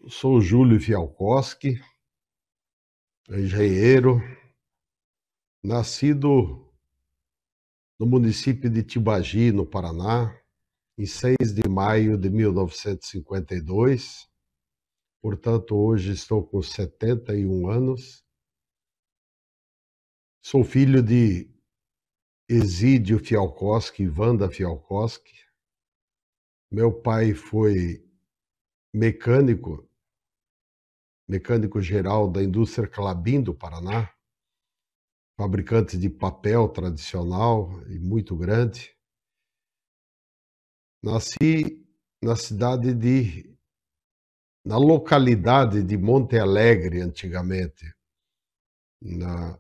Sou Júlio Fialkowski, engenheiro, nascido no município de Tibagi, no Paraná, em 6 de maio de 1952. Portanto, hoje estou com 71 anos. Sou filho de Exídio Fialkowski e Wanda Fialkowski. Meu pai foi mecânico geral da indústria Klabin do Paraná, fabricante de papel tradicional e muito grande. Nasci na localidade de Monte Alegre, antigamente. Na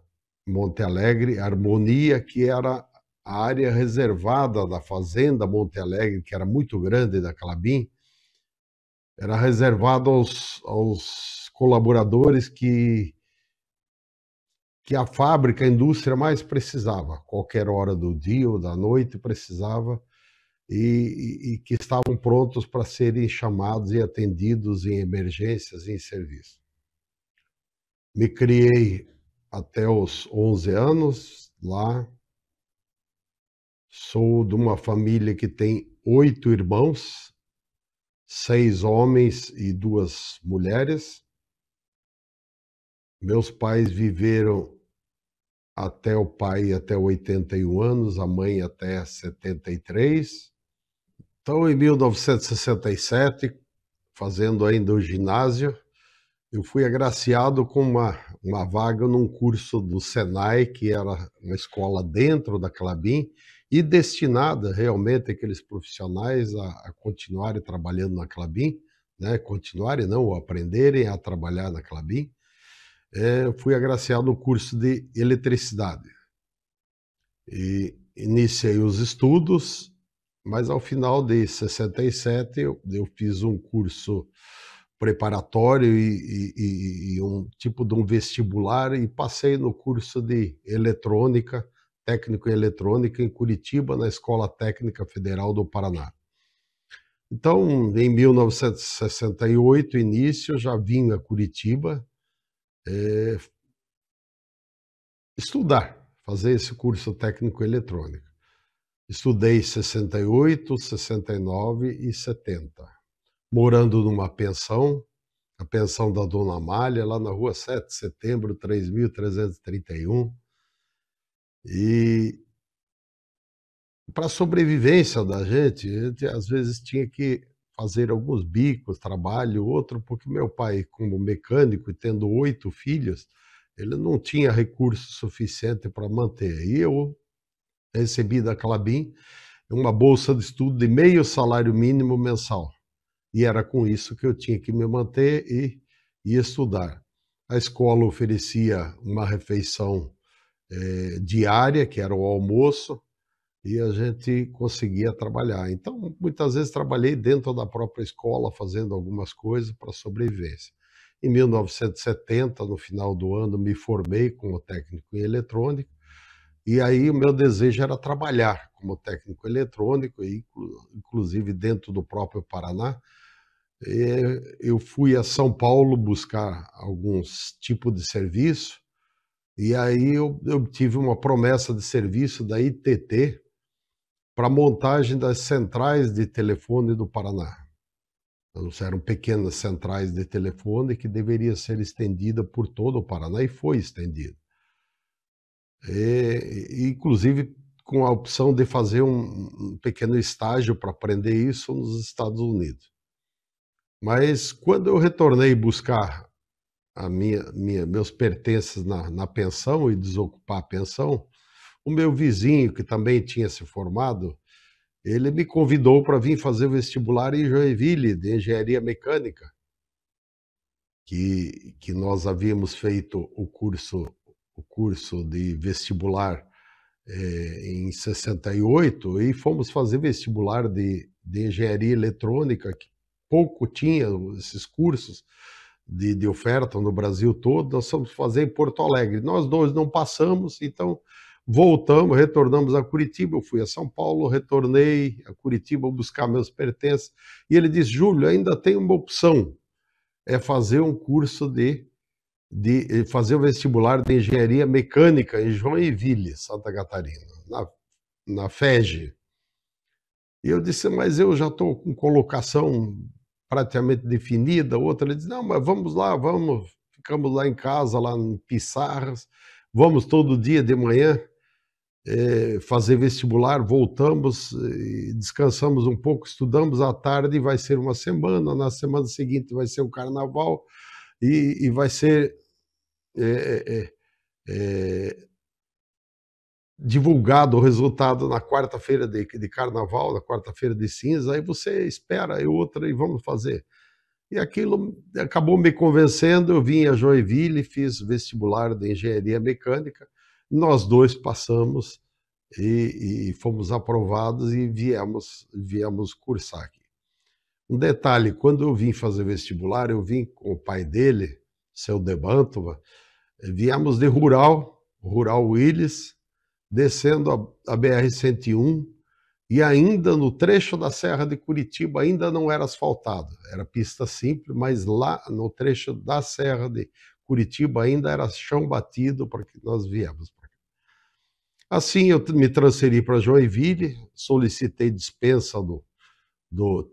Monte Alegre, Harmonia, que era a área reservada da fazenda Monte Alegre, que era muito grande da Klabin, era reservado aos colaboradores que a fábrica, a indústria mais precisava. Qualquer hora do dia ou da noite precisava, e que estavam prontos para serem chamados e atendidos em emergências e em serviço. Me criei até os 11 anos lá. Sou de uma família que tem 8 irmãos, 6 homens e 2 mulheres. Meus pais viveram até o pai até 81 anos, a mãe até 73. Então, em 1967, fazendo ainda o ginásio, eu fui agraciado com uma vaga num curso do Senai, que era uma escola dentro da Klabin, e destinada realmente àqueles profissionais a continuarem trabalhando na Klabin, né? Continuarem não, aprenderem a trabalhar na Klabin. Fui agraciado no curso de eletricidade. E iniciei os estudos, mas ao final de 67 eu fiz um curso preparatório e um tipo de um vestibular, e passei no curso de eletrônica, técnico em eletrônica, em Curitiba, na Escola Técnica Federal do Paraná. Então, em 1968, início, já vim a Curitiba estudar, fazer esse curso técnico em eletrônica. Estudei 68, 69 e 70, morando numa pensão, a pensão da Dona Amália, lá na rua 7 de setembro, 3.331. E para a sobrevivência da gente, a gente às vezes tinha que fazer alguns bicos, trabalho, outro, porque meu pai, como mecânico e tendo 8 filhos, ele não tinha recurso suficiente para manter. E eu recebi da Klabin uma bolsa de estudo de meio salário mínimo mensal. E era com isso que eu tinha que me manter e estudar. A escola oferecia uma refeição diária, que era o almoço, e a gente conseguia trabalhar. Então, muitas vezes trabalhei dentro da própria escola, fazendo algumas coisas para sobrevivência. Em 1970, no final do ano, me formei como técnico em eletrônica, e aí o meu desejo era trabalhar como técnico eletrônico, inclusive dentro do próprio Paraná. Eu fui a São Paulo buscar alguns tipos de serviço, e aí eu tive uma promessa de serviço da ITT para a montagem das centrais de telefone do Paraná. Eram pequenas centrais de telefone que deveria ser estendida por todo o Paraná, e foi estendida. Inclusive com a opção de fazer um pequeno estágio para aprender isso nos Estados Unidos. Mas quando eu retornei buscar meus pertences na pensão e desocupar a pensão, o meu vizinho, que também tinha se formado, ele me convidou para vir fazer o vestibular em Joinville, de engenharia mecânica, que nós havíamos feito o curso de vestibular em 68, e fomos fazer vestibular de engenharia eletrônica, que pouco tinha esses cursos de oferta no Brasil todo. Nós fomos fazer em Porto Alegre. Nós dois não passamos, então voltamos, retornamos a Curitiba. Eu fui a São Paulo, retornei a Curitiba buscar meus pertences, e ele disse: Júlio, ainda tem uma opção. é fazer um curso de fazer o vestibular de engenharia mecânica em Joinville, Santa Catarina, na FEG. E eu disse, mas eu já estou com colocação praticamente definida. Outra, ele disse, não, mas vamos lá, vamos. Ficamos lá em casa, lá em Pissarras, vamos todo dia de manhã fazer vestibular, voltamos, descansamos um pouco, estudamos à tarde, vai ser uma semana, na semana seguinte vai ser o carnaval, e vai ser divulgado o resultado na quarta-feira de carnaval, na quarta-feira de cinza, aí você espera, e outra, e vamos fazer. E aquilo acabou me convencendo, eu vim a Joinville, fiz vestibular de engenharia mecânica, nós dois passamos e fomos aprovados e viemos cursar aqui. Um detalhe, quando eu vim fazer vestibular, eu vim com o pai dele, seu De Mantova, viemos de Rural Willis, descendo a BR-101, e ainda no trecho da Serra de Curitiba ainda não era asfaltado, era pista simples, mas lá no trecho da Serra de Curitiba ainda era chão batido para que nós viemos. Assim eu me transferi para Joinville, solicitei dispensa do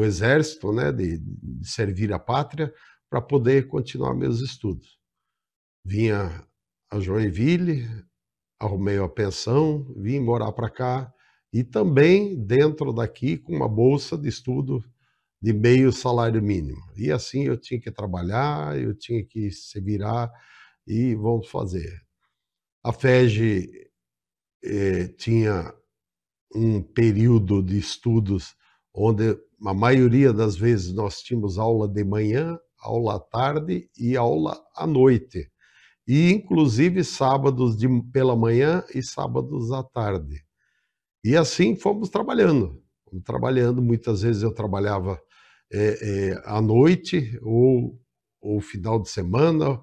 Exército, né, de servir a pátria, para poder continuar meus estudos. Vinha a Joinville, arrumei a pensão, vim morar para cá e também dentro daqui com uma bolsa de estudo de meio salário mínimo. E assim eu tinha que trabalhar, eu tinha que se virar e vamos fazer. A FEG tinha um período de estudos onde a maioria das vezes nós tínhamos aula de manhã, aula à tarde e aula à noite. E inclusive sábados pela manhã e sábados à tarde. E assim fomos trabalhando. Muitas vezes eu trabalhava à noite ou final de semana.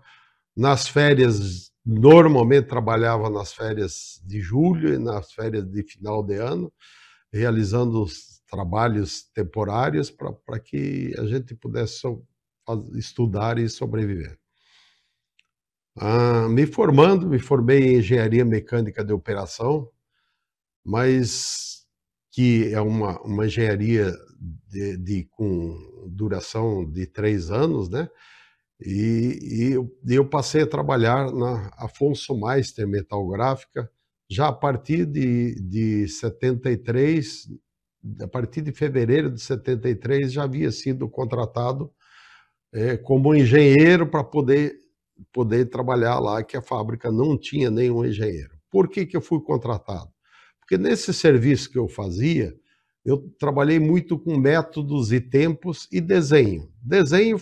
Nas férias, normalmente trabalhava nas férias de julho e nas férias de final de ano, realizando os trabalhos temporários para que a gente pudesse estudar e sobreviver. Me formei em engenharia mecânica de operação, mas que é uma engenharia com duração de 3 anos, né? E eu passei a trabalhar na Afonso Meister Metalgráfica já a partir de 73, a partir de fevereiro de 73 já havia sido contratado como engenheiro para poder trabalhar lá, que a fábrica não tinha nenhum engenheiro. Por que eu fui contratado? Porque nesse serviço que eu fazia, eu trabalhei muito com métodos e tempos e desenho. Desenho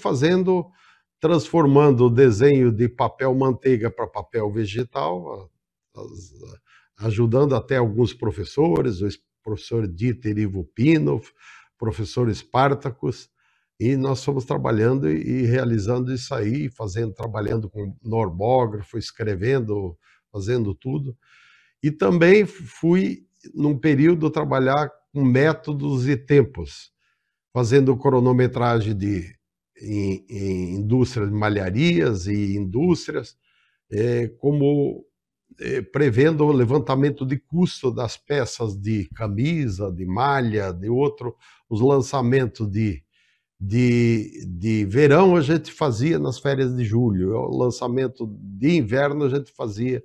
transformando o desenho de papel manteiga para papel vegetal, ajudando até alguns professores, o professor Dieter Ivo Pinoff, professor Spartacus, e nós fomos trabalhando e realizando isso aí, trabalhando com normógrafo, escrevendo, fazendo tudo. E também fui, num período, trabalhar com métodos e tempos, fazendo cronometragem em indústrias de malharias e indústrias, prevendo o levantamento de custo das peças de camisa, de malha, os lançamentos de verão a gente fazia nas férias de julho, o lançamento de inverno a gente fazia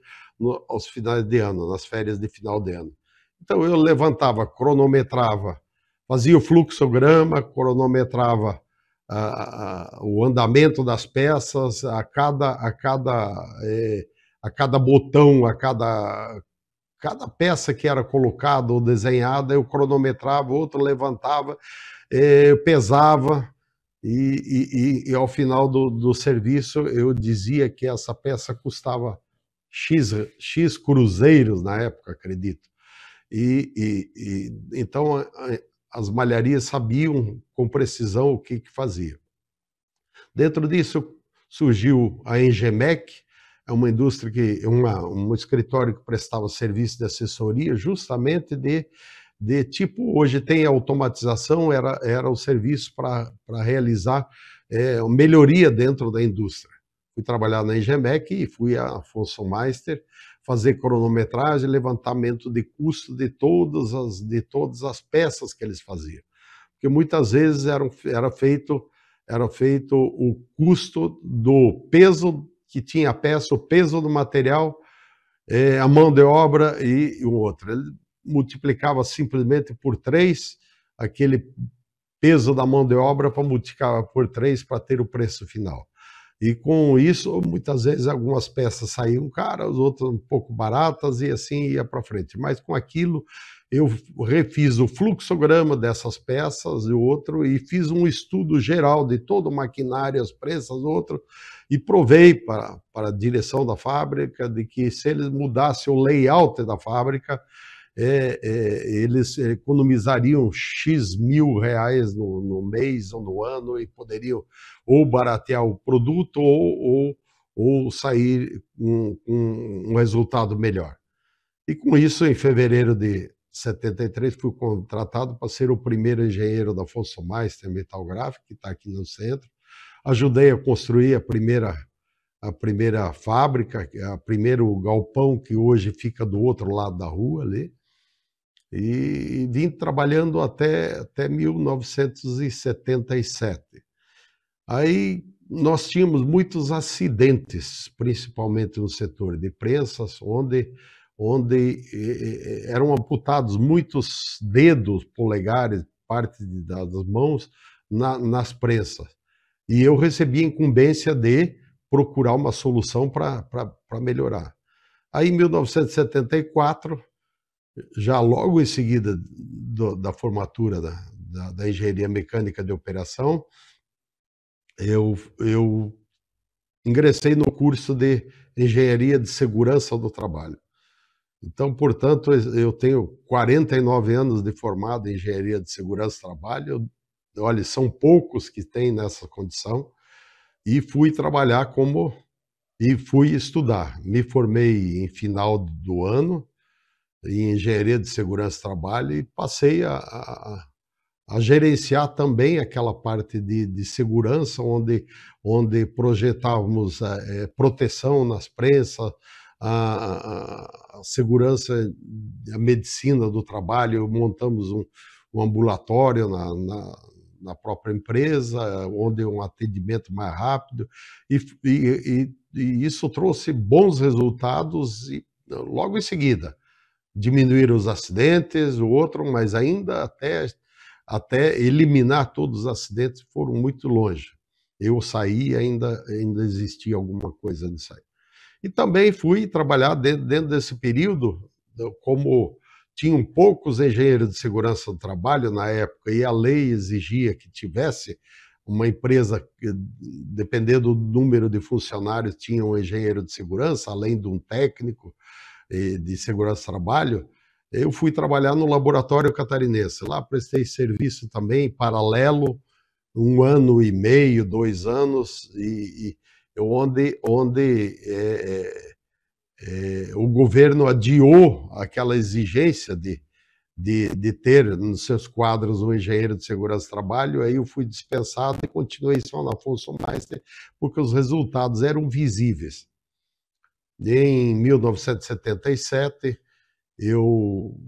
aos finais de ano, nas férias de final de ano. Então eu levantava, cronometrava, fazia o fluxograma, cronometrava o andamento das peças, a cada botão, a cada peça que era colocada ou desenhada, eu cronometrava, outro levantava, pesava e ao final do serviço eu dizia que essa peça custava X cruzeiros na época, acredito. Então as malharias sabiam com precisão o que fazia. Dentro disso surgiu a Engemec, é uma indústria um escritório que prestava serviço de assessoria justamente de de tipo, hoje tem automatização, era o serviço para realizar melhoria dentro da indústria. Fui trabalhar na Engemec e fui a Afonso Meister fazer cronometragem, levantamento de custo de todas as peças que eles faziam. Porque muitas vezes era feito o custo do peso que tinha a peça, o peso do material, a mão de obra e o outro. Ele multiplicava simplesmente por 3 aquele peso da mão de obra para multiplicar por 3 para ter o preço final. E com isso, muitas vezes algumas peças saíam caras, outras um pouco baratas e assim ia para frente. Mas com aquilo eu refiz o fluxograma dessas peças e outro e fiz um estudo geral de todo o maquinário, as pressas, outro, e provei para a direção da fábrica de que se eles mudassem o layout da fábrica, eles economizariam X mil reais no mês ou no ano e poderiam ou baratear o produto ou sair com um resultado melhor. E com isso, em fevereiro de 73, fui contratado para ser o primeiro engenheiro da Afonso Meister Metal Gráfico, que está aqui no centro. Ajudei a construir a primeira fábrica, o primeiro galpão que hoje fica do outro lado da rua ali. E vim trabalhando até 1977. Aí nós tínhamos muitos acidentes, principalmente no setor de prensas, onde eram amputados muitos dedos, polegares, parte das mãos nas prensas. E eu recebi a incumbência de procurar uma solução para melhorar. Aí, em 1974, já logo em seguida da formatura da engenharia mecânica de operação, eu ingressei no curso de engenharia de segurança do trabalho. Então, portanto, eu tenho 49 anos de formado em engenharia de segurança do trabalho. Olha, são poucos que têm nessa condição. E fui trabalhar e fui estudar. Me formei em final do ano em engenharia de segurança do trabalho e passei a gerenciar também aquela parte de segurança, onde projetávamos proteção nas prensas, a segurança, a medicina do trabalho, montamos um ambulatório na própria empresa, onde um atendimento mais rápido, e isso trouxe bons resultados e, logo em seguida, diminuíram os acidentes, o outro, mas ainda até eliminar todos os acidentes foram muito longe. Eu saí e ainda existia alguma coisa nisso aí. E também fui trabalhar dentro desse período, como tinham poucos engenheiros de segurança do trabalho na época e a lei exigia que tivesse uma empresa, dependendo do número de funcionários, tinha um engenheiro de segurança, além de um técnico de segurança do trabalho, eu fui trabalhar no Laboratório Catarinense. Lá prestei serviço também, paralelo, 1 ano e meio, 2 anos, onde o governo adiou aquela exigência de ter nos seus quadros um engenheiro de segurança do trabalho. Aí eu fui dispensado e continuei só na Afonso Meister, porque os resultados eram visíveis. Em 1977, eu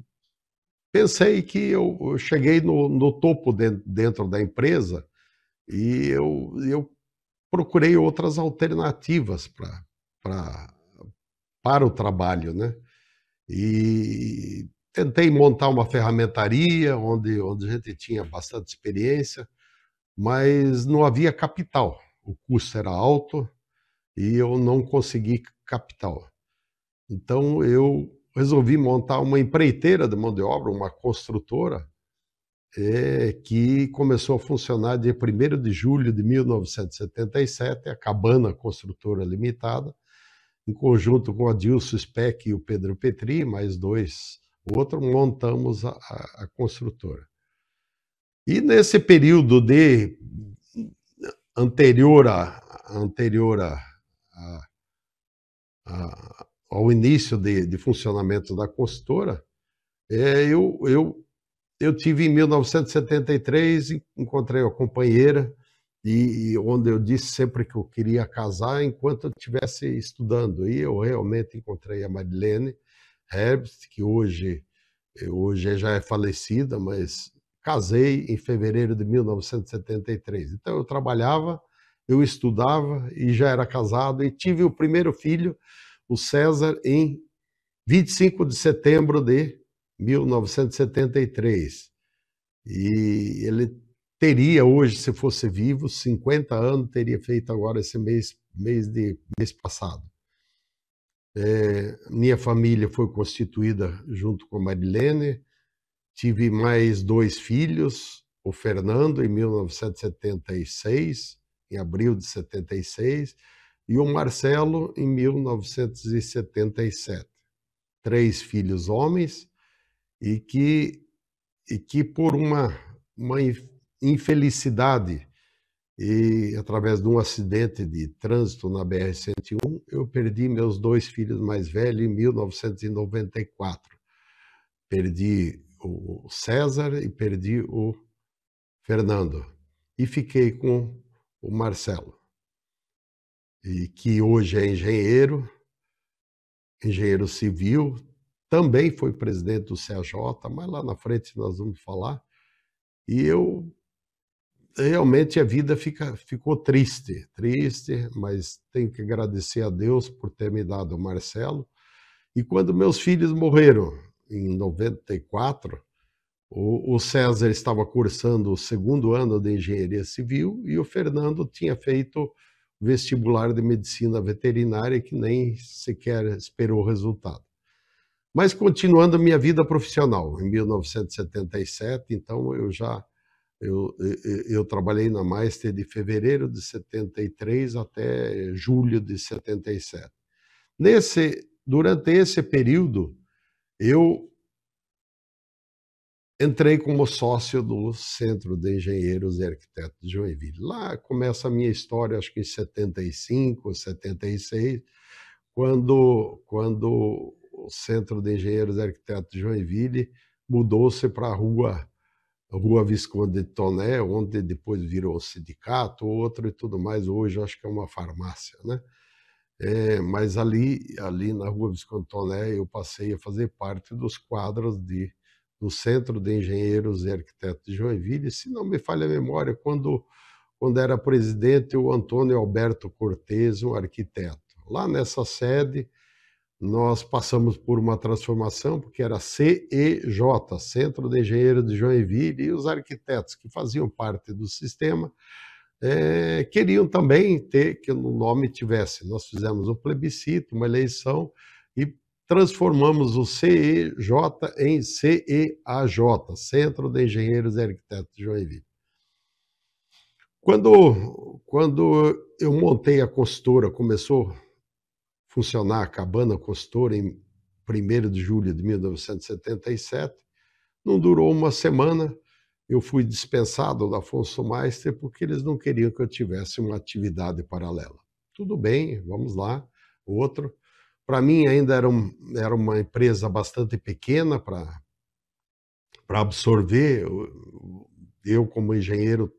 pensei que eu cheguei no topo dentro da empresa e eu procurei outras alternativas para o trabalho, né? E tentei montar uma ferramentaria onde a gente tinha bastante experiência, mas não havia capital. O custo era alto e eu não consegui capital. Então eu resolvi montar uma empreiteira de mão de obra, uma construtora, que começou a funcionar dia 1º de julho de 1977, a Cabana Construtora Limitada, em conjunto com a Dilso Speck e o Pedro Petri, mais 2 outros, montamos a construtora. E nesse período anterior ao início de funcionamento da construtora, eu eu tive em 1973, encontrei uma companheira, e onde eu disse sempre que eu queria casar enquanto eu estivesse estudando. E eu realmente encontrei a Marilene Herbst, que hoje já é falecida, mas casei em fevereiro de 1973. Então eu trabalhava, eu estudava e já era casado e tive o primeiro filho, o César, em 25 de setembro de 1973. E ele teria hoje, se fosse vivo, 50 anos, teria feito agora esse mês passado. Minha família foi constituída junto com a Marilene, tive mais 2 filhos, o Fernando, em 1976, em abril de 76, e o Marcelo, em 1977. 3 filhos homens, e que por uma infelicidade e através de um acidente de trânsito na BR-101, eu perdi meus 2 filhos mais velhos em 1994. Perdi o César e perdi o Fernando. E fiquei com o Marcelo, e que hoje é engenheiro civil, também foi presidente do CAJ, mas lá na frente nós vamos falar. E eu realmente a vida ficou triste, mas tenho que agradecer a Deus por ter me dado o Marcelo. E quando meus filhos morreram, em 94, o César estava cursando o 2º ano de engenharia civil e o Fernando tinha feito vestibular de medicina veterinária, que nem sequer esperou o resultado. Mas continuando a minha vida profissional, em 1977, então eu trabalhei na Maister de fevereiro de 73 até julho de 77. Durante esse período, eu entrei como sócio do Centro de Engenheiros e Arquitetos de Joinville. Lá começa a minha história, acho que em 75, 76, quando o Centro de Engenheiros e Arquitetos de Joinville mudou-se para a Rua Visconde de Toné, onde depois virou sindicato, outro e tudo mais. Hoje acho que é uma farmácia, né? Mas ali na Rua Visconde de Toné eu passei a fazer parte dos quadros do Centro de Engenheiros e Arquitetos de Joinville. Se não me falha a memória, quando era presidente o Antônio Alberto Cortes, um arquiteto. Lá nessa sede, nós passamos por uma transformação, porque era CEJ, Centro de Engenheiros de Joinville, e os arquitetos que faziam parte do sistema queriam também ter que o nome tivesse. Nós fizemos um plebiscito, uma eleição, e transformamos o CEJ em CEAJ, Centro de Engenheiros e Arquitetos de Joinville. Quando eu montei a consultora, começou a funcionar a Cabana Consultora em 1º de julho de 1977, não durou uma semana, eu fui dispensado da Afonso Maister porque eles não queriam que eu tivesse uma atividade paralela. Tudo bem, vamos lá. Outro. Para mim ainda era uma empresa bastante pequena para absorver eu como engenheiro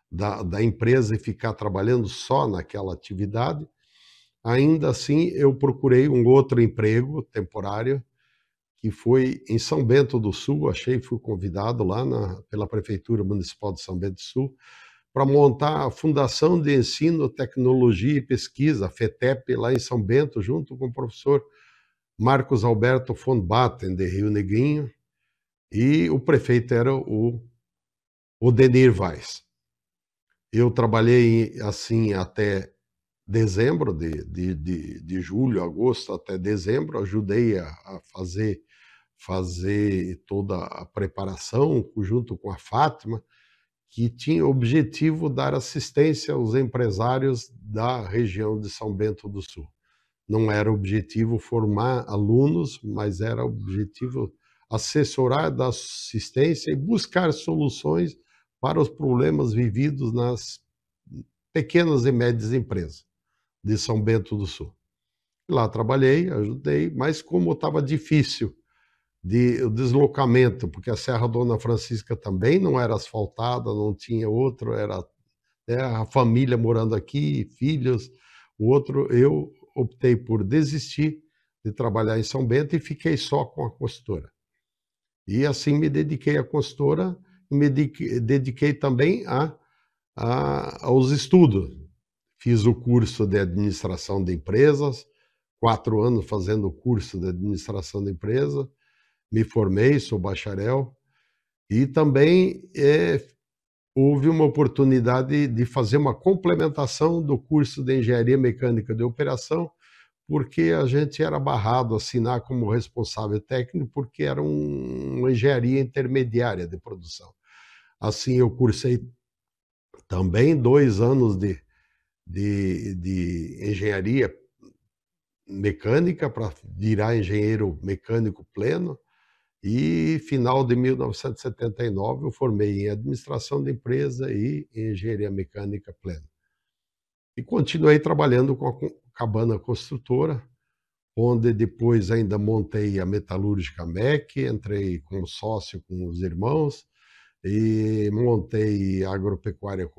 da empresa e ficar trabalhando só naquela atividade. Ainda assim, eu procurei um outro emprego temporário, que foi em São Bento do Sul. Fui convidado lá pela Prefeitura Municipal de São Bento do Sul para montar a Fundação de Ensino, Tecnologia e Pesquisa, a FETEP, lá em São Bento, junto com o professor Marcos Alberto von Batten, de Rio Negrinho, e o prefeito era o Denir Weiss. Eu trabalhei assim até dezembro, de julho, agosto até dezembro, ajudei a fazer toda a preparação junto com a Fátima, que tinha o objetivo de dar assistência aos empresários da região de São Bento do Sul. Não era o objetivo formar alunos, mas era o objetivo assessorar, dar assistência e buscar soluções para os problemas vividos nas pequenas e médias empresas de São Bento do Sul. Lá trabalhei, ajudei, mas como estava difícil o deslocamento, porque a Serra Dona Francisca também não era asfaltada, não tinha outro, era, né, a família morando aqui, filhos, o outro, eu optei por desistir de trabalhar em São Bento e fiquei só com a consultora. E assim me dediquei à consultora e me dediquei também aos estudos. Fiz o curso de administração de empresas, 4 anos fazendo o curso de administração de empresa, me formei, sou bacharel, e também houve uma oportunidade de fazer uma complementação do curso de engenharia mecânica de operação, porque a gente era barrado a assinar como responsável técnico, porque era uma engenharia intermediária de produção. Assim, eu cursei também 2 anos de engenharia mecânica para virar engenheiro mecânico pleno, e final de 1979 eu formei em administração de empresa e em engenharia mecânica plena. E continuei trabalhando com a Cabana Construtora, onde depois ainda montei a Metalúrgica MEC, entrei como sócio com os irmãos, e montei a Agropecuária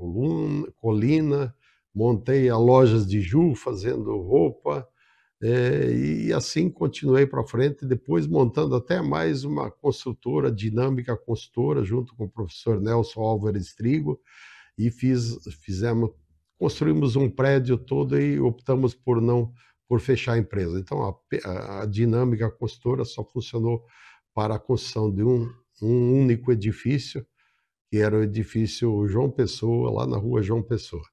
Colina, montei a Lojas de Ju fazendo roupa, e assim continuei para frente, depois montando até mais uma construtora, Dinâmica Construtora, junto com o professor Nelson Álvares Trigo, e construímos um prédio todo e optamos por fechar a empresa. Então a Dinâmica Construtora só funcionou para a construção de um único edifício, que era o edifício João Pessoa, lá na rua João Pessoa.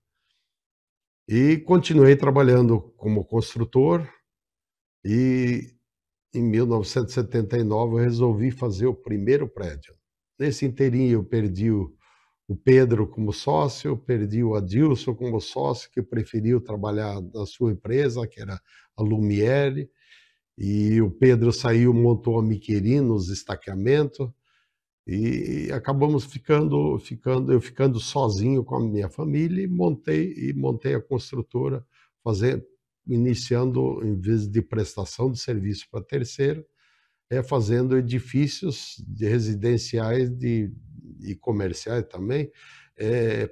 E continuei trabalhando como construtor, e em 1979 eu resolvi fazer o primeiro prédio. Nesse inteirinho eu perdi o Pedro como sócio, perdi o Adilson como sócio, que preferiu trabalhar na sua empresa, que era a Lumiere, e o Pedro saiu, montou a Miquerinos Estaqueamento, e acabamos eu ficando sozinho com a minha família, e montei a construtora, iniciando, em vez de prestação de serviço para terceiro, fazendo edifícios residenciais e comerciais também,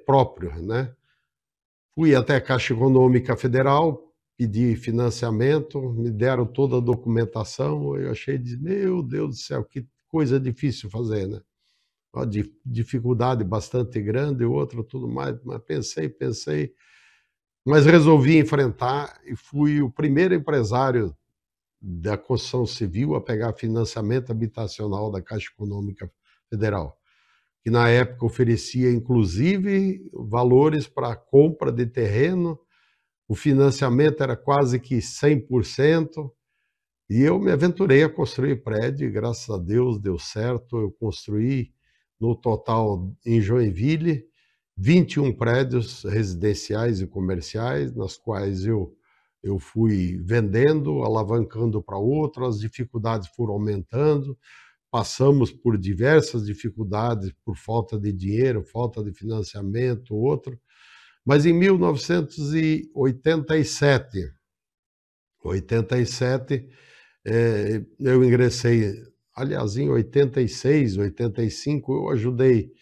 próprios, né? Fui até a Caixa Econômica Federal, pedi financiamento, me deram toda a documentação, eu achei, meu Deus do céu, que coisa difícil fazer, né? Uma dificuldade bastante grande, outra tudo mais, mas pensei, mas resolvi enfrentar e fui o primeiro empresário da construção civil a pegar financiamento habitacional da Caixa Econômica Federal, que na época oferecia inclusive valores para compra de terreno, o financiamento era quase que 100%, e eu me aventurei a construir prédio, e graças a Deus deu certo, eu construí no total em Joinville 21 prédios residenciais e comerciais, nas quais eu fui vendendo, alavancando para outro, as dificuldades foram aumentando, passamos por diversas dificuldades, por falta de dinheiro, falta de financiamento, outro. Mas em 1987, eu ingressei, aliás, em 86, 85, eu ajudei,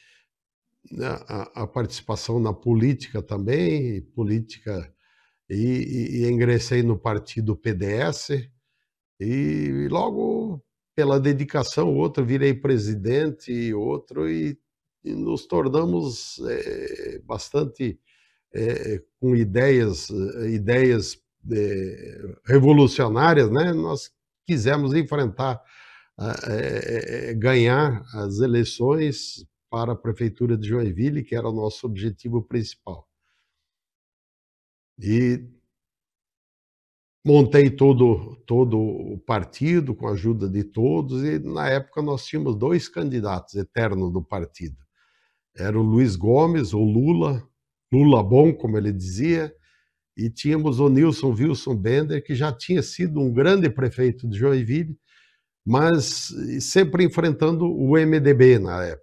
né, a participação na política também, e ingressei no partido PDS, e logo pela dedicação, outro virei presidente, e nos tornamos bastante com ideias revolucionárias, né? Nós quisemos enfrentar, ganhar as eleições para a prefeitura de Joinville, que era o nosso objetivo principal. E montei todo o partido com a ajuda de todos, e na época nós tínhamos 2 candidatos eternos do partido. Era o Luiz Gomes, o Lula, Lula bom, como ele dizia, e tínhamos o Nilson Wilson Bender, que já tinha sido um grande prefeito de Joinville, mas sempre enfrentando o MDB na época.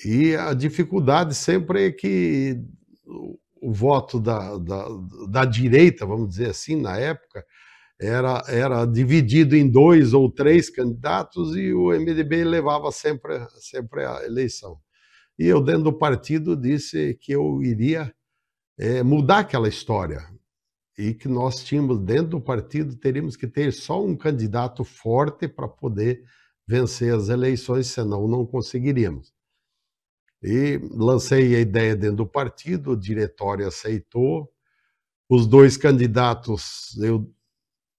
E a dificuldade sempre é que o voto da direita, vamos dizer assim, na época, era dividido em 2 ou 3 candidatos e o MDB levava sempre a eleição. E eu, dentro do partido, disse que eu iria mudar aquela história e que nós tínhamos, dentro do partido, teríamos que ter só um candidato forte para poder vencer as eleições, senão não conseguiríamos. E lancei a ideia dentro do partido, o diretório aceitou, os 2 candidatos, eu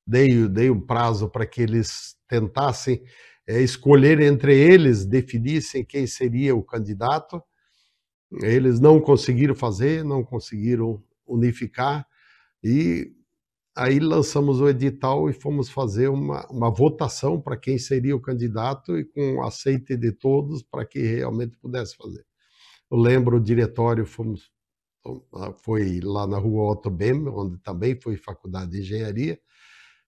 dei um prazo para que eles tentassem escolher entre eles, definissem quem seria o candidato. Eles não conseguiram fazer, não conseguiram unificar, e aí lançamos o edital e fomos fazer uma votação para quem seria o candidato e com o aceite de todos para que realmente pudesse fazer. Eu lembro o diretório, foi lá na rua Otto Bem, onde também foi faculdade de engenharia,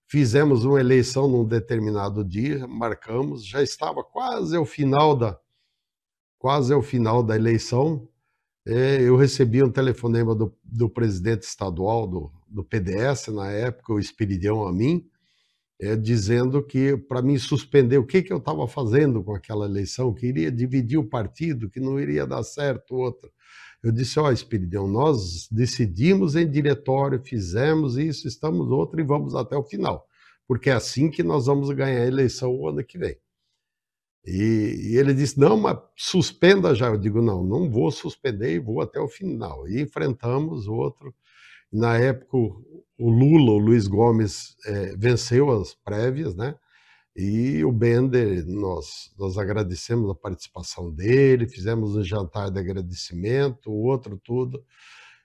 fizemos uma eleição num determinado dia, marcamos, já estava quase ao final da eleição, eu recebi um telefonema do presidente estadual do PDS, na época, o Esperidião Amin, dizendo que para mim suspender o que eu estava fazendo com aquela eleição, que iria dividir o partido, que não iria dar certo outro. Eu disse, ó, Esperidião, nós decidimos em diretório, fizemos isso, estamos outro e vamos até o final, porque é assim que nós vamos ganhar a eleição o ano que vem. E ele disse, não, mas suspenda já. Eu digo, não, não vou suspender e vou até o final. E enfrentamos o outro. Na época, o Lula, o Luiz Gomes, venceu as prévias, né? E o Bender, nós agradecemos a participação dele, fizemos um jantar de agradecimento, o outro tudo.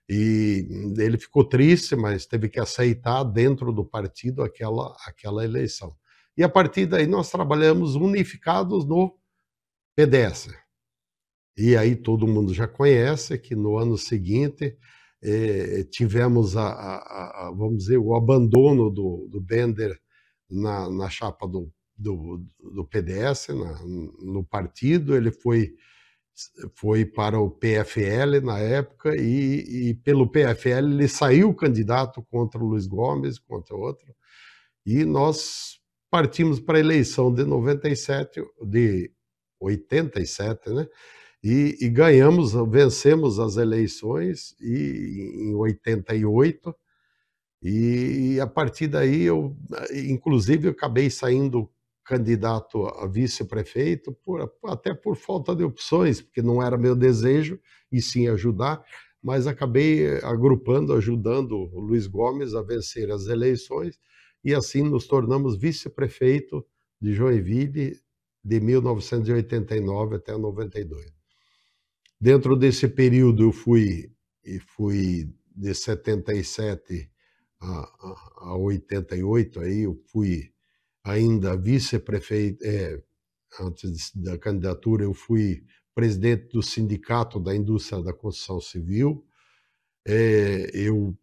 E ele ficou triste, mas teve que aceitar dentro do partido aquela eleição. E a partir daí nós trabalhamos unificados no PDS. E aí todo mundo já conhece que no ano seguinte tivemos vamos dizer, o abandono do Bender na chapa do PDS, no partido. Ele foi para o PFL na época e pelo PFL ele saiu candidato contra o Luiz Gomes, contra outro, e nós partimos para a eleição de 87, né? E ganhamos, vencemos as eleições em 88, e a partir daí eu, inclusive, eu acabei saindo candidato a vice-prefeito até por falta de opções, porque não era meu desejo, e sim ajudar, mas acabei agrupando, ajudando o Luiz Gomes a vencer as eleições, e assim nos tornamos vice-prefeito de Joinville de 1989 até 92. Dentro desse período eu fui de 77 a 88, aí eu fui ainda vice-prefeito, antes da candidatura eu fui presidente do Sindicato da Indústria da Construção Civil, eu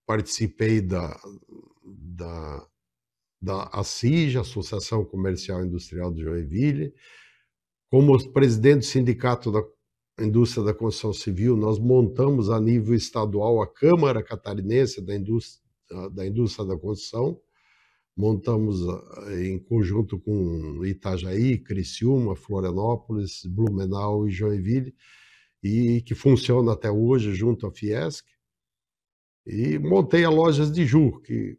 participei da ACIJ, Associação Comercial e Industrial de Joinville, como presidente do Sindicato da Indústria da Construção Civil, nós montamos a nível estadual a Câmara Catarinense da Indústria da Construção, montamos em conjunto com Itajaí, Criciúma, Florianópolis, Blumenau e Joinville, e que funciona até hoje junto à Fiesc. E montei a Lojas de Ju, que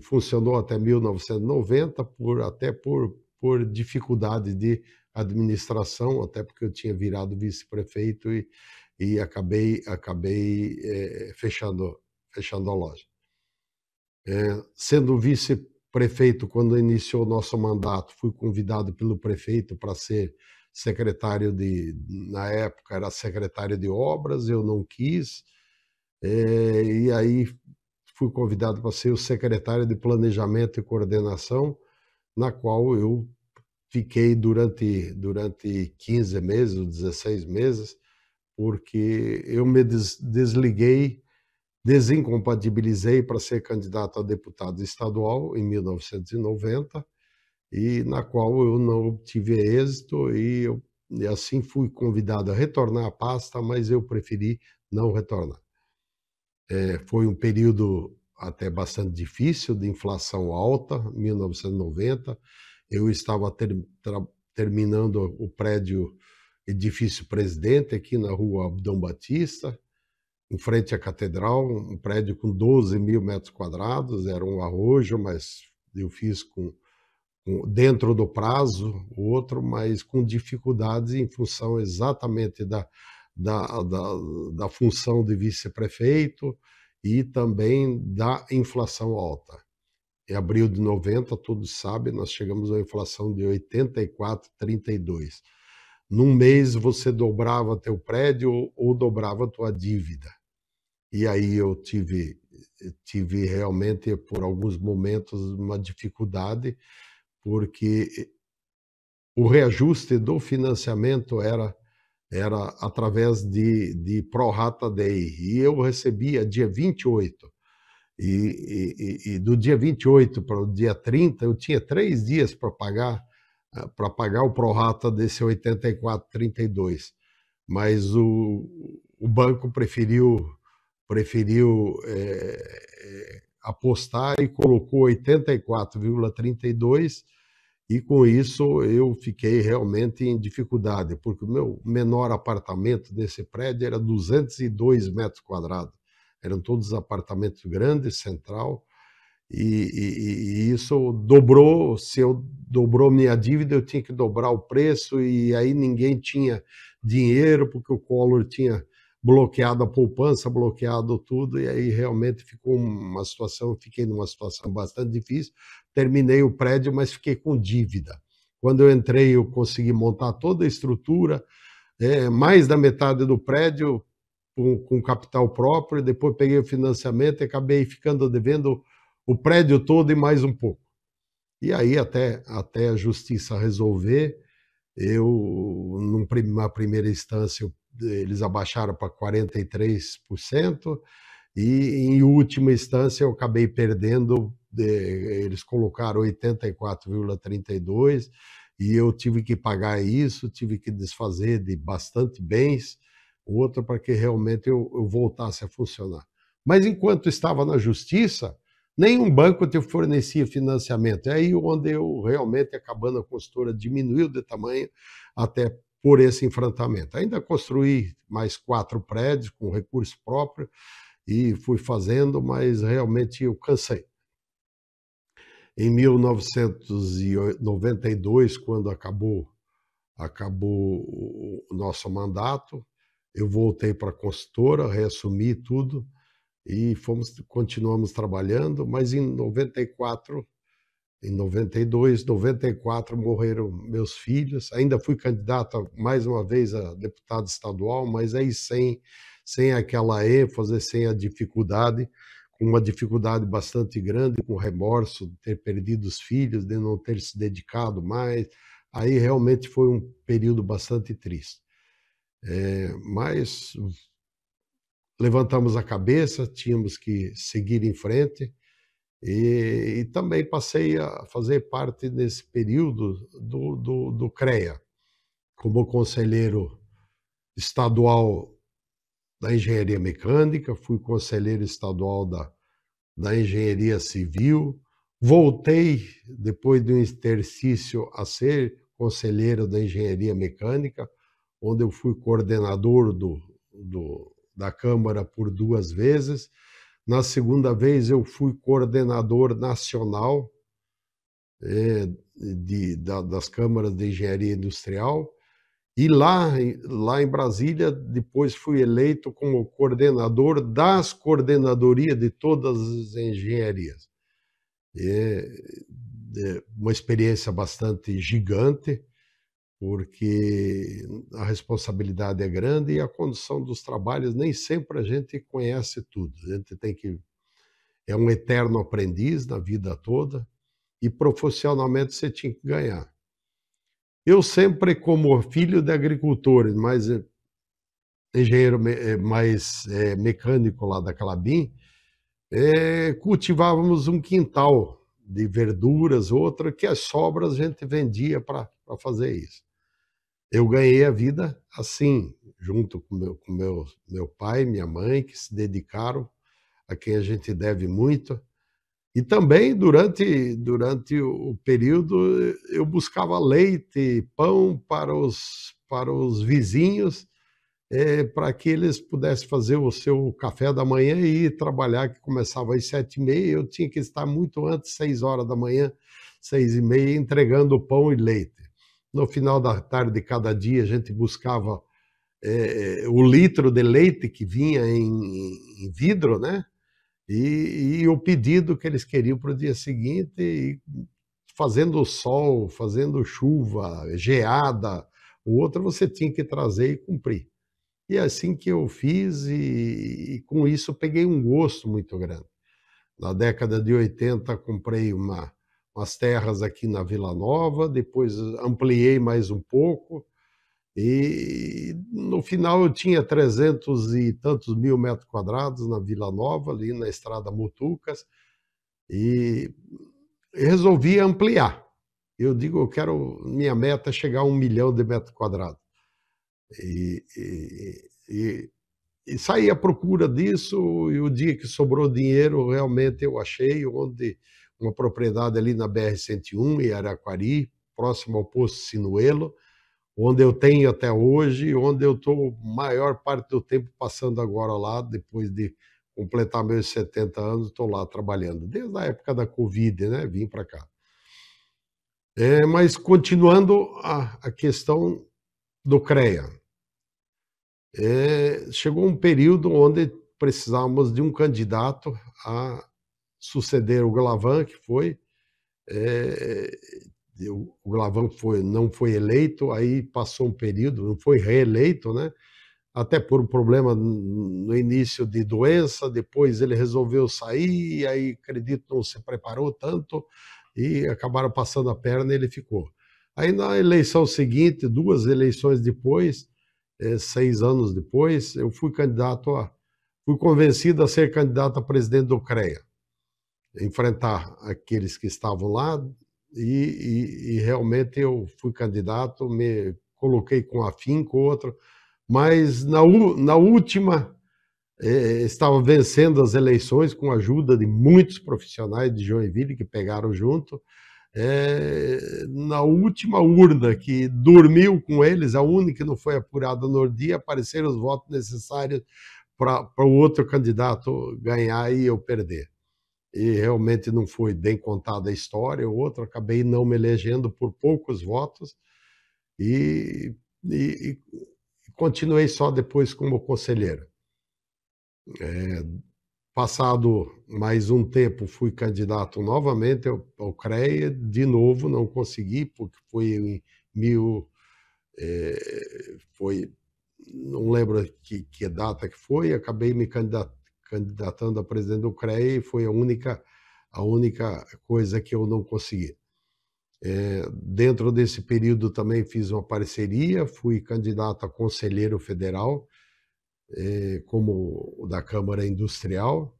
funcionou até 1990, até por dificuldade de administração, até porque eu tinha virado vice-prefeito e acabei fechando a loja. Sendo vice-prefeito, quando iniciou o nosso mandato, fui convidado pelo prefeito para ser secretário na época era secretário de obras, eu não quis, e aí fui convidado para ser o secretário de planejamento e coordenação, na qual eu fiquei durante 15 meses, 16 meses, porque eu me desliguei, desincompatibilizei para ser candidato a deputado estadual em 1990, e na qual eu não obtive êxito, e assim fui convidado a retornar à pasta, mas eu preferi não retornar. Foi um período até bastante difícil, de inflação alta, 1990. Eu estava terminando o prédio Edifício Presidente, aqui na rua Abdão Batista, em frente à Catedral, um prédio com 12 mil metros quadrados, era um arrojo, mas eu fiz dentro do prazo, o outro, mas com dificuldades em função exatamente da, da, da função de vice-prefeito e também da inflação alta. Em abril de 90, todos sabem, nós chegamos a uma inflação de 84,32. Num mês você dobrava teu prédio ou dobrava tua dívida. E aí eu tive realmente, por alguns momentos, uma dificuldade, porque o reajuste do financiamento era através de pro rata dei, e eu recebia dia 28, e do dia 28 para o dia 30, eu tinha 3 dias para pagar o pro rata desse 84,32, mas o banco preferiu apostar e colocou 84,32, e com isso eu fiquei realmente em dificuldade, porque o meu menor apartamento desse prédio era 202 metros quadrados. Eram todos apartamentos grandes, central, e isso dobrou. Se eu dobrou minha dívida, eu tinha que dobrar o preço, e aí ninguém tinha dinheiro, porque o Collor tinha bloqueado a poupança, bloqueado tudo, e aí realmente ficou uma situação, fiquei numa situação bastante difícil. Terminei o prédio, mas fiquei com dívida. Quando eu entrei, eu consegui montar toda a estrutura, mais da metade do prédio com capital próprio, depois peguei o financiamento e acabei ficando devendo o prédio todo e mais um pouco. E aí, até a justiça resolver, numa primeira instância, eles abaixaram para 43%, e em última instância eu acabei perdendo, eles colocaram 84,32, e eu tive que pagar isso, tive que desfazer de bastante bens, outra para que realmente eu voltasse a funcionar. Mas enquanto estava na justiça, nenhum banco te fornecia financiamento. É aí onde eu realmente, acabando a construtora, diminuiu de tamanho até por esse enfrentamento. Ainda construí mais 4 prédios com recurso próprio e fui fazendo, mas realmente eu cansei. Em 1992, quando acabou o nosso mandato, eu voltei para a consultora, reassumi tudo e continuamos trabalhando, mas em 94, em 92, 94 morreram meus filhos. Ainda fui candidato mais uma vez a deputado estadual, mas aí sem aquela ênfase, sem a dificuldade, com uma dificuldade bastante grande, com remorso de ter perdido os filhos, de não ter se dedicado mais. Aí realmente foi um período bastante triste. Mas levantamos a cabeça, tínhamos que seguir em frente, e também passei a fazer parte nesse período do CREA, como conselheiro estadual da Engenharia Mecânica, fui conselheiro estadual da Engenharia Civil, voltei, depois de um exercício, a ser conselheiro da Engenharia Mecânica, onde eu fui coordenador da Câmara por 2 vezes. Na segunda vez, eu fui coordenador nacional das câmaras de engenharia industrial. E lá em Brasília, depois fui eleito como coordenador das coordenadorias de todas as engenharias. Uma experiência bastante gigante, porque a responsabilidade é grande e a condução dos trabalhos, nem sempre a gente conhece tudo. A gente é um eterno aprendiz na vida toda, e profissionalmente você tinha que ganhar. Eu sempre, como filho de agricultores, mais engenheiro, mais mecânico lá da Clabin, cultivávamos um quintal de verduras, outra, que as sobras a gente vendia para fazer isso. Eu ganhei a vida assim, junto com meu pai e minha mãe, que se dedicaram a quem a gente deve muito. E também durante o período eu buscava leite, pão para os vizinhos, para que eles pudessem fazer o seu café da manhã e ir trabalhar, que começava às 7h30, eu tinha que estar muito antes, 6 horas da manhã, 6h30, entregando pão e leite. No final da tarde de cada dia, a gente buscava o litro de leite que vinha em vidro, né? E o pedido que eles queriam para o dia seguinte, e fazendo sol, fazendo chuva, geada, o outro você tinha que trazer e cumprir. E é assim que eu fiz, e com isso peguei um gosto muito grande. Na década de 80 comprei umas terras aqui na Vila Nova, depois ampliei mais um pouco, e no final eu tinha 300 e tantos mil metros quadrados na Vila Nova, ali na Estrada Mutucas, e resolvi ampliar. Eu digo, minha meta é chegar a 1 milhão de metros quadrados. E, e, e, e saí à procura disso, e o dia que sobrou dinheiro, realmente eu achei uma propriedade ali na BR-101, em Araquari, próximo ao posto Sinuelo, onde eu tenho até hoje, onde eu estou maior parte do tempo passando agora lá, depois de completar meus 70 anos, estou lá trabalhando, desde a época da Covid, né? Vim para cá. Mas continuando a questão do CREA, chegou um período onde precisávamos de um candidato a suceder o Glavan, que foi. É, o Glavan não foi eleito, aí passou um período, não foi reeleito, né? Até por um problema no início de doença, depois ele resolveu sair, e aí acredito não se preparou tanto, e acabaram passando a perna e ele ficou. Aí na eleição seguinte, 2 eleições depois, 6 anos depois, eu fui convencido a ser candidato a presidente do CREA, enfrentar aqueles que estavam lá, e realmente eu fui candidato, me coloquei com afinco, outro, mas na última, estava vencendo as eleições com a ajuda de muitos profissionais de Joinville que pegaram junto. Na última urna que dormiu com eles, a única que não foi apurada no dia, apareceram os votos necessários para o outro candidato ganhar e eu perder. E realmente não foi bem contada a história, o outro acabei não me elegendo por poucos votos, e, e, e continuei só depois como conselheiro. Passado mais um tempo, fui candidato novamente ao CREA, de novo não consegui, porque foi em mil, foi, não lembro que data que foi, acabei me candidatando a presidente do CREA, e foi a única coisa que eu não consegui. Dentro desse período também fiz uma parceria, fui candidato a conselheiro federal, como o da Câmara Industrial,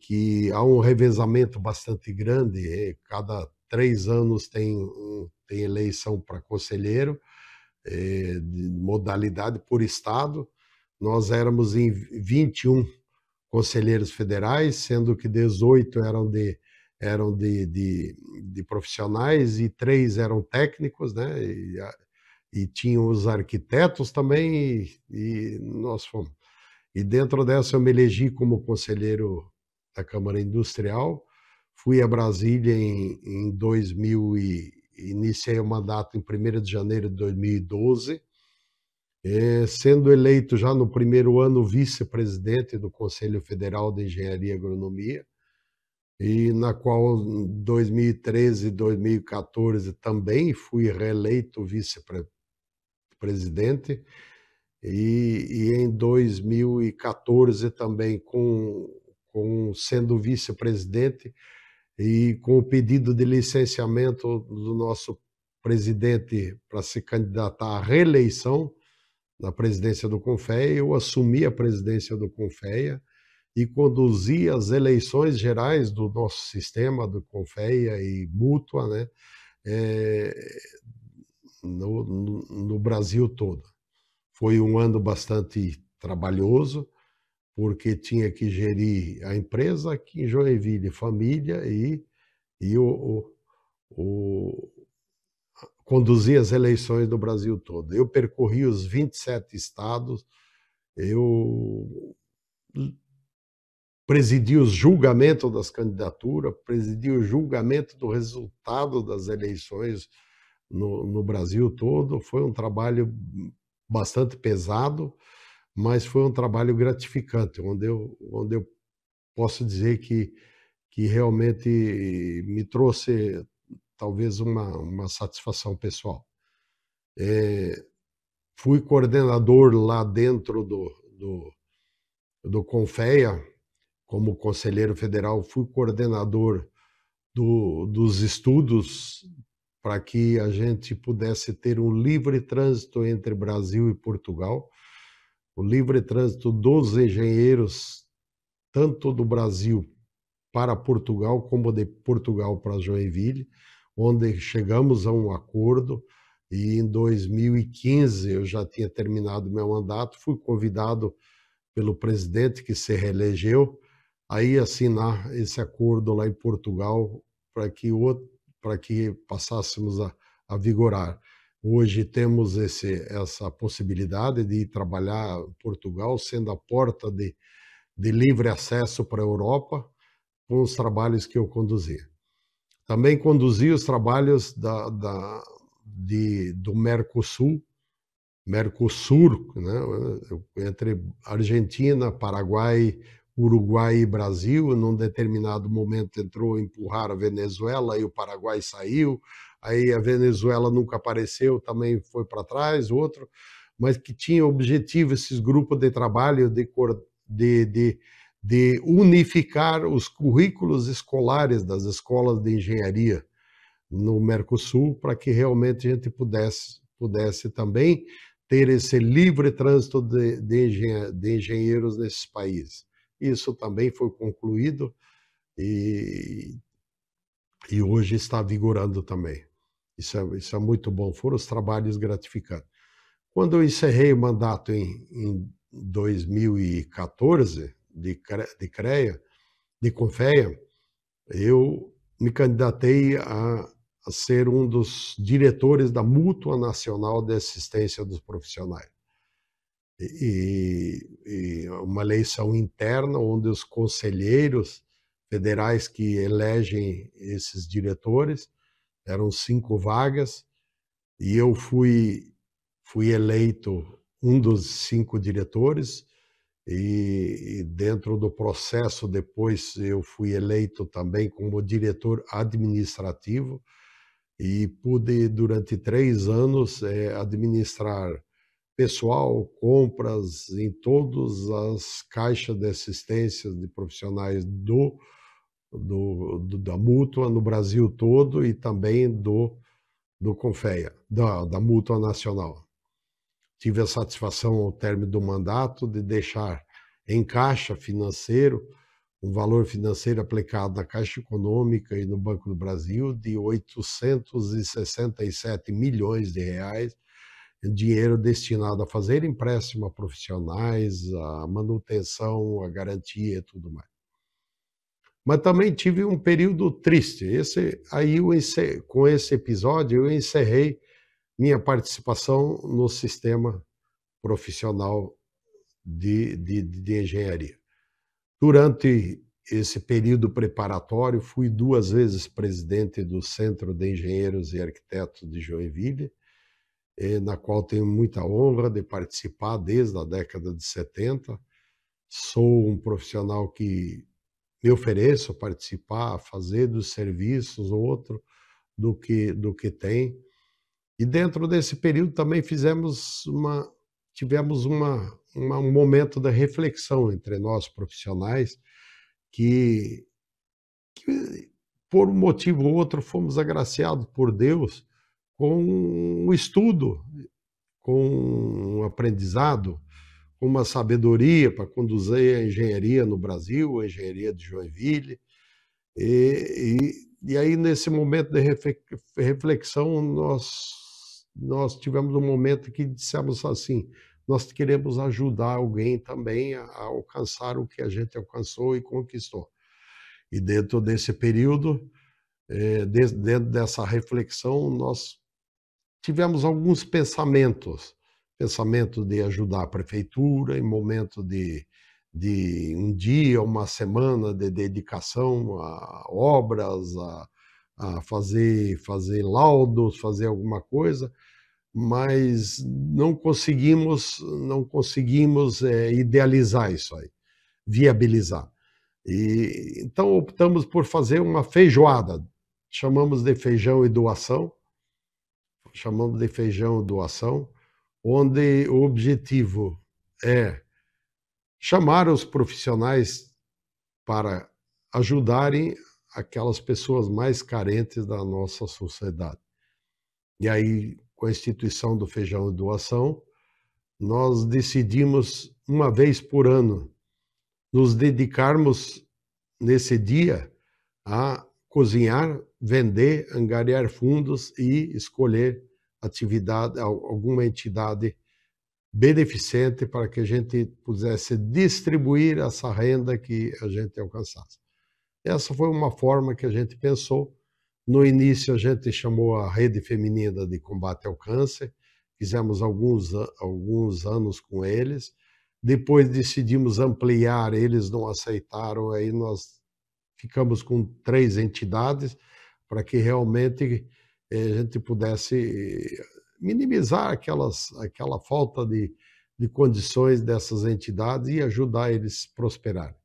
que há um revezamento bastante grande, cada 3 anos tem eleição para conselheiro, de modalidade por estado. Nós éramos em 21 conselheiros federais, sendo que 18 eram de profissionais e 3 eram técnicos, né? E tinham os arquitetos também, e nós fomos. E dentro dessa eu me elegi como conselheiro da Câmara Industrial, fui a Brasília em 2000 e iniciei o mandato em 1º de janeiro de 2012, sendo eleito já no primeiro ano vice-presidente do Conselho Federal de Engenharia e Agronomia, e na qual em 2013 e 2014 também fui reeleito vice-presidente, e em 2014 também sendo vice-presidente, e com o pedido de licenciamento do nosso presidente para se candidatar à reeleição na presidência do Confeia, eu assumi a presidência do Confeia e conduzi as eleições gerais do nosso sistema do Confeia e Mútua, né, no Brasil todo. Foi um ano bastante trabalhoso, porque tinha que gerir a empresa aqui em Joinville, família e o conduzir as eleições do Brasil todo. Eu percorri os 27 estados, eu presidi o julgamento das candidaturas, presidi o julgamento do resultado das eleições no Brasil todo. Foi um trabalho bastante pesado, mas foi um trabalho gratificante, onde eu posso dizer que realmente me trouxe talvez uma satisfação pessoal. Fui coordenador lá dentro do Confea, como conselheiro federal, fui coordenador dos estudos para que a gente pudesse ter um livre trânsito entre Brasil e Portugal, o livre trânsito dos engenheiros, tanto do Brasil para Portugal, como de Portugal para Joinville, onde chegamos a um acordo. E em 2015 eu já tinha terminado meu mandato, fui convidado pelo presidente que se reelegeu a ir assinar esse acordo lá em Portugal para que passássemos a vigorar. Hoje temos essa possibilidade de ir trabalhar em Portugal, sendo a porta de livre acesso para a Europa, com os trabalhos que eu conduzia. Também conduzi os trabalhos do Mercosul, Mercosur, né, entre Argentina, Paraguai, Uruguai e Brasil. Num determinado momento entrou a empurrar a Venezuela, aí o Paraguai saiu, aí a Venezuela nunca apareceu, também foi para trás, outro, mas que tinha objetivo esses grupos de trabalho de unificar os currículos escolares das escolas de engenharia no Mercosul, para que realmente a gente pudesse também ter esse livre trânsito de engenheiros nesses países. Isso também foi concluído e hoje está vigorando também. Isso é muito bom, foram os trabalhos gratificantes. Quando eu encerrei o mandato em 2014, de Confea, eu me candidatei a ser um dos diretores da Mútua Nacional de Assistência dos Profissionais. E uma eleição interna, onde os conselheiros federais que elegem esses diretores, eram 5 vagas, e eu fui eleito um dos 5 diretores, e dentro do processo depois eu fui eleito também como diretor administrativo e pude durante 3 anos administrar pessoal, compras em todas as caixas de assistência de profissionais da Mútua no Brasil todo e também do Confea, da Mútua Nacional. Tive a satisfação, ao término do mandato, de deixar em caixa financeiro um valor financeiro aplicado na Caixa Econômica e no Banco do Brasil de 867 milhões de reais, dinheiro destinado a fazer empréstimo a profissionais, a manutenção, a garantia e tudo mais. Mas também tive um período triste. Com esse episódio, eu encerrei minha participação no sistema profissional de engenharia. Durante esse período preparatório, fui 2 vezes presidente do Centro de Engenheiros e Arquitetos de Joinville, na qual tenho muita honra de participar desde a década de 70. Sou um profissional que me ofereço a participar, a fazer dos serviços outro do que tem. E dentro desse período também tivemos um momento de reflexão entre nós profissionais que por um motivo ou outro fomos agraciados por Deus com um estudo, com um aprendizado, com uma sabedoria para conduzir a engenharia no Brasil, a engenharia de Joinville. E aí, nesse momento de reflexão, nós tivemos um momento que dissemos assim: nós queremos ajudar alguém também a alcançar o que a gente alcançou e conquistou. E dentro desse período, dentro dessa reflexão, nós tivemos alguns pensamentos, pensamento de ajudar a prefeitura em momento de um dia, uma semana de dedicação a obras, a fazer laudos, fazer alguma coisa, mas não conseguimos idealizar isso aí, viabilizar. E então optamos por fazer uma feijoada, chamamos de feijão e doação, chamamos de feijão doação, onde o objetivo é chamar os profissionais para ajudarem aquelas pessoas mais carentes da nossa sociedade. E aí, com a instituição do feijão e doação, nós decidimos, uma vez por ano, nos dedicarmos nesse dia a cozinhar, vender, angariar fundos e escolher atividade, alguma entidade beneficente para que a gente pudesse distribuir essa renda que a gente alcançasse. Essa foi uma forma que a gente pensou. No início, a gente chamou a Rede Feminina de Combate ao Câncer, fizemos alguns anos com eles. Depois decidimos ampliar, eles não aceitaram, aí nós ficamos com 3 entidades para que realmente a gente pudesse minimizar aquela falta de condições dessas entidades e ajudar eles a prosperarem.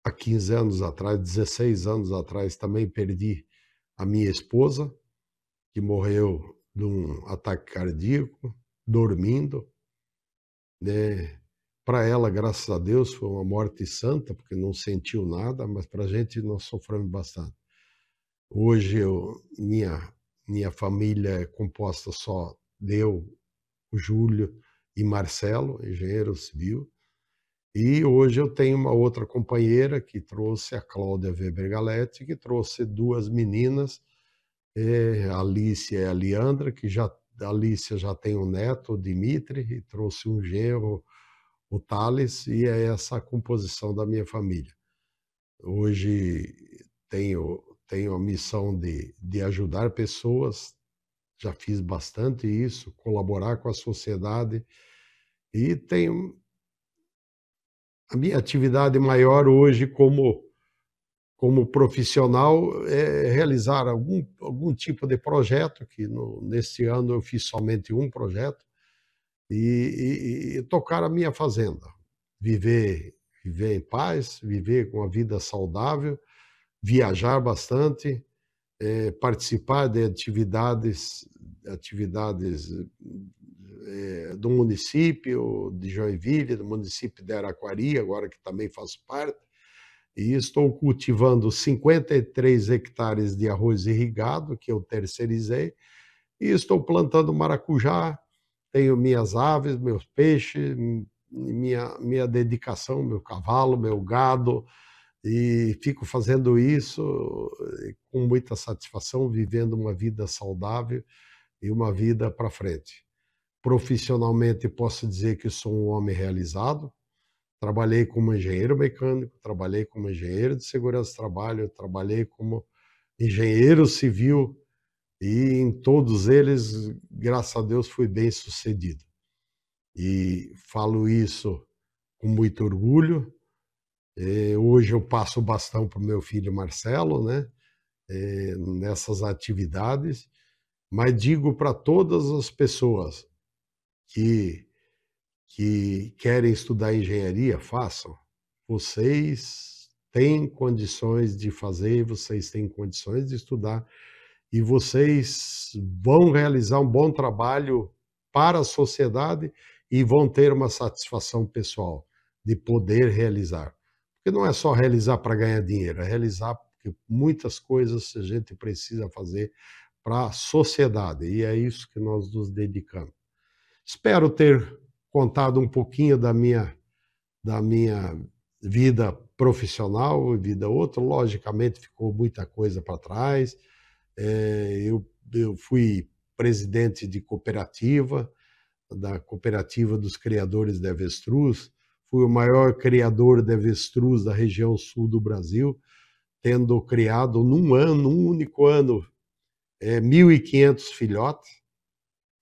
Há 15 anos atrás, 16 anos atrás, também perdi a minha esposa, que morreu de um ataque cardíaco, dormindo, né? Para ela, graças a Deus, foi uma morte santa, porque não sentiu nada, mas para a gente nós sofremos bastante. Hoje minha família é composta só de eu, o Júlio e Marcelo, engenheiro civil. E hoje eu tenho uma outra companheira que trouxe, a Cláudia Weber Galetti, que trouxe 2 meninas, a Alicia e a Leandra, a Alicia já tem um neto, o Dimitri, e trouxe um genro, o Thales, e é essa a composição da minha família. Hoje tenho a missão de ajudar pessoas, já fiz bastante isso, colaborar com a sociedade, e tenho a minha atividade maior hoje como profissional é realizar algum tipo de projeto, que neste ano eu fiz somente um projeto, e tocar a minha fazenda, viver em paz, viver com a vida saudável, viajar bastante, participar de atividades do município de Joinville, do município de Araquari, agora que também faço parte, e estou cultivando 53 hectares de arroz irrigado, que eu terceirizei, e estou plantando maracujá, tenho minhas aves, meus peixes, minha dedicação, meu cavalo, meu gado, e fico fazendo isso com muita satisfação, vivendo uma vida saudável e uma vida para frente. Profissionalmente, posso dizer que sou um homem realizado. Trabalhei como engenheiro mecânico, trabalhei como engenheiro de segurança do trabalho, trabalhei como engenheiro civil, e em todos eles, graças a Deus, fui bem sucedido. E falo isso com muito orgulho. Hoje eu passo o bastão para o meu filho Marcelo, né? Nessas atividades, mas digo para todas as pessoas que querem estudar engenharia, façam. Vocês têm condições de fazer, vocês têm condições de estudar, e vocês vão realizar um bom trabalho para a sociedade e vão ter uma satisfação pessoal de poder realizar. Porque não é só realizar para ganhar dinheiro, é realizar porque muitas coisas a gente precisa fazer para a sociedade, e é isso que nós nos dedicamos. Espero ter contado um pouquinho da minha vida profissional e vida outra. Logicamente, ficou muita coisa para trás. Eu eu fui presidente de cooperativa, da Cooperativa dos Criadores de Avestruz, fui o maior criador de avestruz da região sul do Brasil, tendo criado num ano, num único ano, 1.500 filhotes.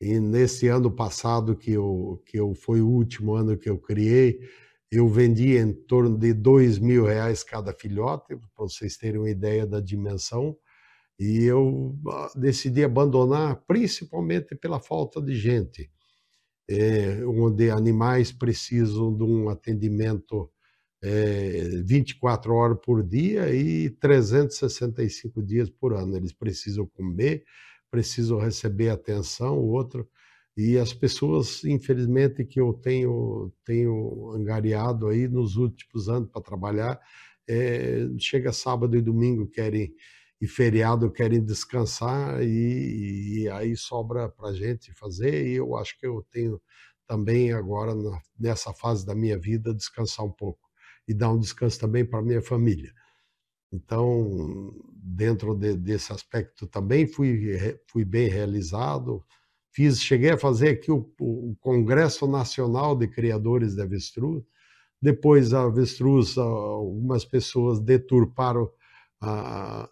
E nesse ano passado, que eu foi o último ano que eu criei, eu vendi em torno de R$ 2.000 cada filhote, para vocês terem uma ideia da dimensão. E eu decidi abandonar, principalmente pela falta de gente, onde animais precisam de um atendimento 24 horas por dia e 365 dias por ano. Eles precisam comer, precisam receber atenção, o outro. E as pessoas, infelizmente, que eu tenho angariado aí nos últimos anos para trabalhar, chega sábado e domingo, querem, e feriado, querem descansar, e aí sobra para a gente fazer, e eu acho que eu tenho também agora, nessa fase da minha vida, descansar um pouco e dar um descanso também para minha família. Então, dentro desse aspecto também fui bem realizado. Cheguei a fazer aqui o Congresso Nacional de Criadores de Avestruz. Depois, a avestruz, algumas pessoas deturparam a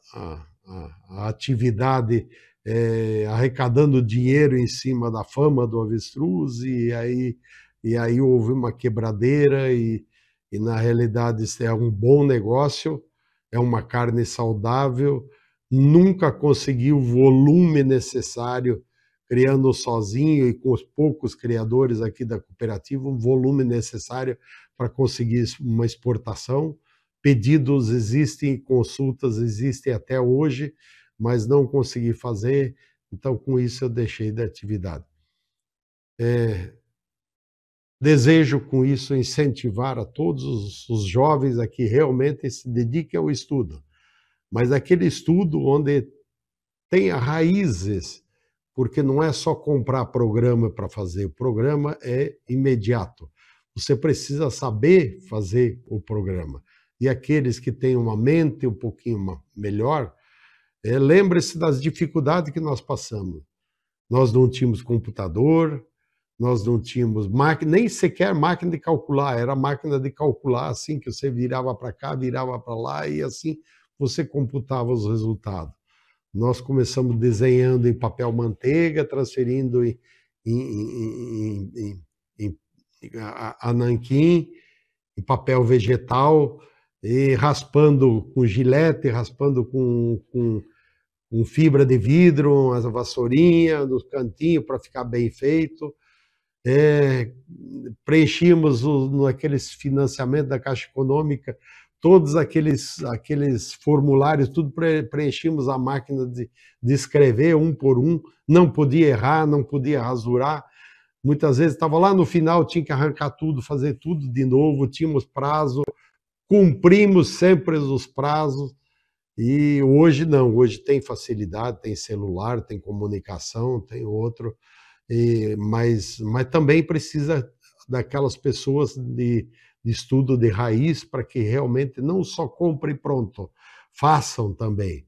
atividade, arrecadando dinheiro em cima da fama do avestruz, e aí houve uma quebradeira, e na realidade isso é um bom negócio, é uma carne saudável, nunca consegui o volume necessário, criando sozinho e com os poucos criadores aqui da cooperativa, o volume necessário para conseguir uma exportação. Pedidos existem, consultas existem até hoje, mas não consegui fazer, então com isso eu deixei da atividade. Desejo com isso incentivar a todos os jovens a que realmente se dediquem ao estudo, mas aquele estudo onde tenha raízes, porque não é só comprar programa para fazer, o programa é imediato. Você precisa saber fazer o programa. E aqueles que têm uma mente um pouquinho melhor, lembre-se das dificuldades que nós passamos. Nós não tínhamos computador, nós não tínhamos máquina, nem sequer máquina de calcular, era máquina de calcular assim, que você virava para cá, virava para lá, e assim você computava os resultados. Nós começamos desenhando em papel manteiga, transferindo a nanquim, em papel vegetal, e raspando com gilete, raspando com fibra de vidro, as vassourinhas nos cantinhos para ficar bem feito. Preenchíamos naqueles financiamentos da Caixa Econômica, todos aqueles formulários, tudo preenchíamos a máquina de escrever um por um, não podia errar, não podia rasurar. Muitas vezes estava lá no final, tinha que arrancar tudo, fazer tudo de novo, tínhamos prazo, cumprimos sempre os prazos. E hoje não, hoje tem facilidade, tem celular, tem comunicação, tem outro, mas também precisa daquelas pessoas de estudo de raiz para que realmente não só compre pronto, façam também.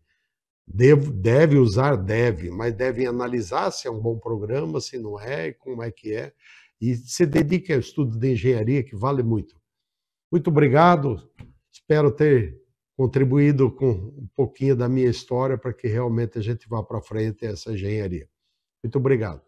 Deve usar, deve, mas devem analisar se é um bom programa, se não é, como é que é, e se dedique ao estudo de engenharia, que vale muito. Muito obrigado, espero ter contribuído com um pouquinho da minha história para que realmente a gente vá para frente essa engenharia. Muito obrigado.